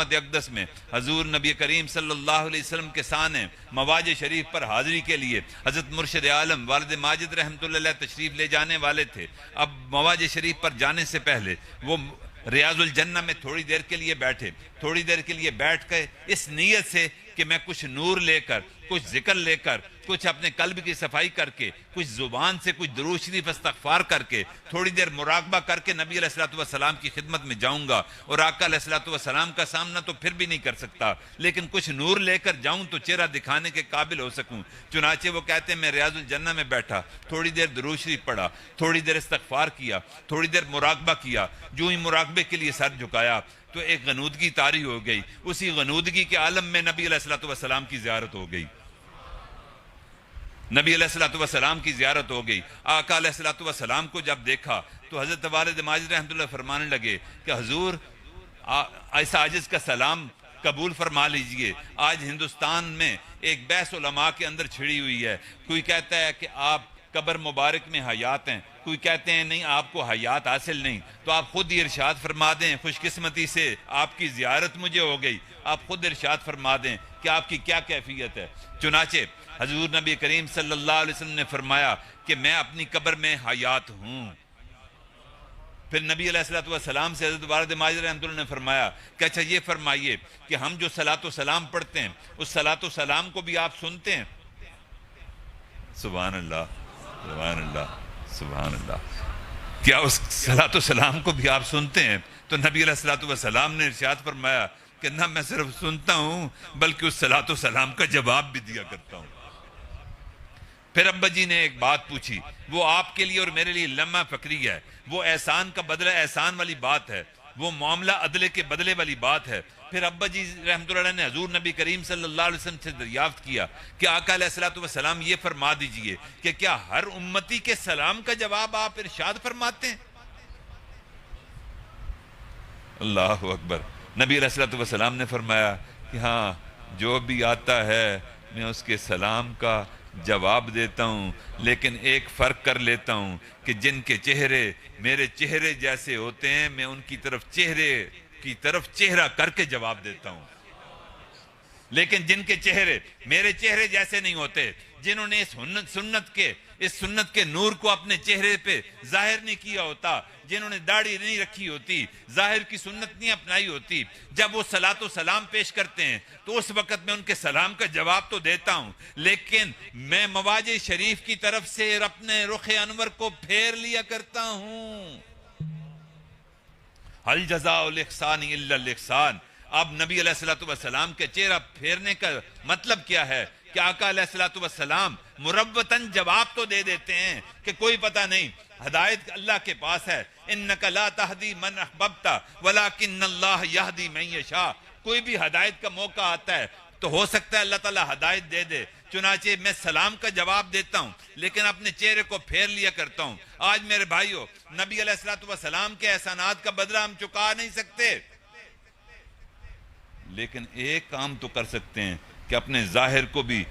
اقدس میں حضور نبی کریم صلی اللہ علیہ وسلم کے سامنے مواج شریف پر حاضری کے لیے حضرت مرشد عالم والد ماجد رحمۃ اللہ علیہ تشریف لے جانے والے تھے۔ اب مواج شریف پر جانے سے پہلے وہ ریاض الجنہ میں تھوڑی دیر کے لیے بیٹھے، تھوڑی دیر کے لیے بیٹھ کے اس نیت سے کہ میں کچھ نور لے کر، کچھ ذکر لے کر، کچھ اپنے قلب کی صفائی کر کے، کچھ زبان سے کچھ درود شریف استغفار کر کے، تھوڑی دیر مراقبہ کر کے نبی علیہ السلام کی خدمت میں جاؤں گا، اور آقا علیہ السلام کا سامنا تو پھر بھی نہیں کر سکتا، لیکن کچھ نور لے کر جاؤں تو چہرہ دکھانے کے قابل ہو سکوں۔ چنانچہ وہ کہتے ہیں میں ریاض الجنہ میں بیٹھا، تھوڑی دیر درود شریف پڑھا، تھوڑی دیر استغفار کیا، تھوڑی دیر مراقبہ کیا، جو ہی مراقبے کے لیے سر جھکایا تو ایک غنودگی طاری ہو گئی۔ اسی غنودگی کے عالم میں نبی علیہ السلام کی زیارت ہو گئی، نبی علیہ السلام کی زیارت ہو گئی۔ آقا علیہ السلام کو جب دیکھا تو حضرت والد ماجد رحمۃ اللہ فرمانے لگے کہ حضور ایسا عاجز کا سلام قبول فرما لیجئے۔ آج ہندوستان میں ایک بحث علماء کے اندر چھڑی ہوئی ہے، کوئی کہتا ہے کہ آپ قبر مبارک میں حیات ہیں، کوئی کہتے ہیں نہیں آپ کو حیات حاصل نہیں، تو آپ خود ہی ارشاد فرما دیں، خوش قسمتی سے آپ کی زیارت مجھے ہو گئی، آپ خود ارشاد فرما دیں کہ آپ کی کیا کیفیت ہے۔ چنانچہ حضور نبی کریم صلی اللہ علیہ وسلم نے فرمایا کہ میں اپنی قبر میں حیات ہوں۔ پھر نبی علیہ السلام سے حضرت والد ماجد رحمۃ اللہ نے فرمایا کہ اچھا یہ فرمائیے کہ ہم جو صلاۃ و سلام پڑھتے ہیں اس صلاۃ و سلام کو بھی آپ سنتے ہیں؟ سبحان اللہ، سبحان اللہ، سبحان اللہ، کیا اس صلاۃ و سلام کو بھی آپ سنتے ہیں؟ تو نبی علیہ السلام نے ارشاد فرمایا کہ نہ میں صرف سنتا ہوں بلکہ اس صلاۃ و سلام کا جواب بھی دیا کرتا ہوں۔ پھر ابا جی نے ایک بات پوچھی، وہ آپ کے لیے اور میرے لیے لمحہ فکری ہے، وہ احسان کا بدلہ احسان والی بات ہے، وہ معاملہ عدلے کے بدلے والی بات ہے۔ پھر ابا جی رحمۃ اللہ نے حضور نبی کریم صلی اللہ علیہ وسلم سے دریافت کیا کہ آقا علیہ السلام یہ فرما دیجئے کہ کیا ہر امتی کے سلام کا جواب آپ ارشاد فرماتے ہیں؟ اللہ اکبر۔ نبی علیہ السلام نے فرمایا کہ ہاں، جو بھی آتا ہے میں اس کے سلام کا جواب دیتا ہوں، لیکن ایک فرق کر لیتا ہوں کہ جن کے چہرے میرے چہرے جیسے ہوتے ہیں میں ان کی طرف چہرے کی طرف چہرہ کر کے جواب دیتا ہوں، لیکن جن کے چہرے میرے چہرے جیسے نہیں ہوتے، جنہوں نے اس سنت کے نور کو اپنے چہرے پہ ظاہر نہیں کیا ہوتا، جنہوں نے داڑھی نہیں رکھی ہوتی، ظاہر کی سنت نہیں اپنائی ہوتی، جب وہ صلاۃ و سلام پیش کرتے ہیں تو اس وقت میں ان کے سلام کا جواب تو دیتا ہوں، لیکن میں مواج شریف کی طرف سے اپنے رخ انور کو پھیر لیا کرتا ہوں۔ هل جزاء الاحسان الا الاحسان۔ اب نبی علیہ السلام کے چہرہ پھیرنے کا مطلب کیا ہے کہ آقا علیہ السلام مروتاً جواب تو دے دیتے ہیں کہ کوئی پتہ نہیں، ہدایت اللہ کے پاس ہے، انک لا تہدی من احببت ولکن اللہ یہدی من یشاء۔ کوئی بھی ہدایت کا موقع آتا ہے تو ہو سکتا ہے اللہ تعالیٰ ہدایت دے دے، چنانچہ میں سلام کا جواب دیتا ہوں لیکن اپنے چہرے کو پھیر لیا کرتا ہوں۔ آج میرے بھائیو، نبی علیہ السلام کے احسانات کا بدلہ ہم چکا نہیں سکتے، لیکن ایک کام تو کر سکتے ہیں کہ اپنے ظاہر کو بھی